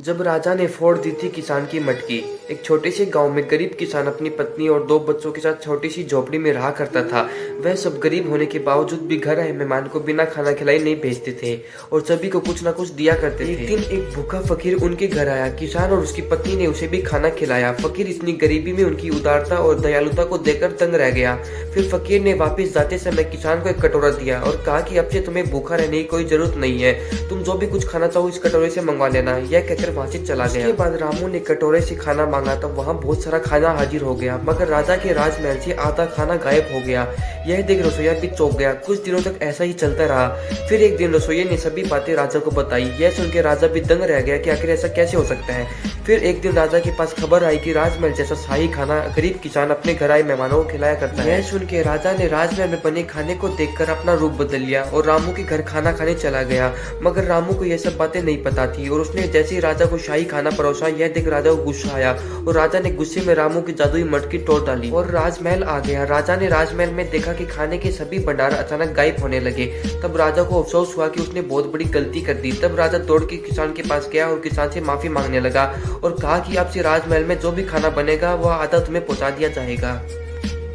जब राजा ने फोड़ दी थी किसान की मटकी। एक छोटे से गांव में गरीब किसान अपनी पत्नी और 2 बच्चों के साथ छोटी सी झोपड़ी में रहा करता था। वह सब गरीब होने के बावजूद भी घर आए मेहमान को बिना खाना खिलाए नहीं भेजते थे और सभी को कुछ ना कुछ दिया करते थे। एक दिन एक भूखा फकीर उनके घर आया। किसान और उसकी पत्नी ने उसे भी खाना खिलाया। फकीर इतनी गरीबी में उनकी उदारता और दयालुता को देखकर दंग रह गया। फिर फकीर ने वापस जाते समय किसान को एक कटोरा दिया और कहा कि अब से तुम्हें भूखा रहने की कोई जरूरत नहीं है, तुम जो भी कुछ खाना चाहो इस कटोरे से मंगवा लेना। यह कहकर वहां से चला गया। उसके बाद रामू ने कटोरे से खाना मांगा तो वहाँ बहुत सारा खाना हाजिर हो गया, मगर राजा के राजमहल से आधा खाना गायब हो गया। यह देख रसोइया भी चौंक गया। कुछ दिनों तक ऐसा ही चलता रहा। फिर एक दिन रसोइया ने सभी बातें राजा को बताई। यह सुनकर राजा भी दंग रह गया कि आखिर ऐसा कैसे हो सकता है। फिर एक दिन राजा के पास खबर आई कि राजमहल जैसा शाही खाना गरीब किसान अपने घर आए मेहमानों को खिलाया करता है। यह सुन के राजा ने राजमहल में बने खाने को देखकर अपना रूप बदल लिया और रामू के घर खाना खाने चला गया। मगर रामू को यह सब बातें नहीं पता थी और उसने जैसे ही राजा को शाही खाना परोसा, यह देख राजा को गुस्सा आया और राजा ने गुस्से में रामू की जादुई मटकी तोड़ डाली और राजमहल आ गया। राजा ने राजमहल में देखा कि खाने के सभी भंडार अचानक गायब होने लगे। तब राजा को अफसोस हुआ कि उसने बहुत बड़ी गलती कर दी। तब राजा दौड़ के किसान के पास गया और किसान से माफी मांगने लगा और कहा कि अब से राजमहल में जो भी खाना बनेगा वह आधा तुम्हें पहुंचा दिया जाएगा।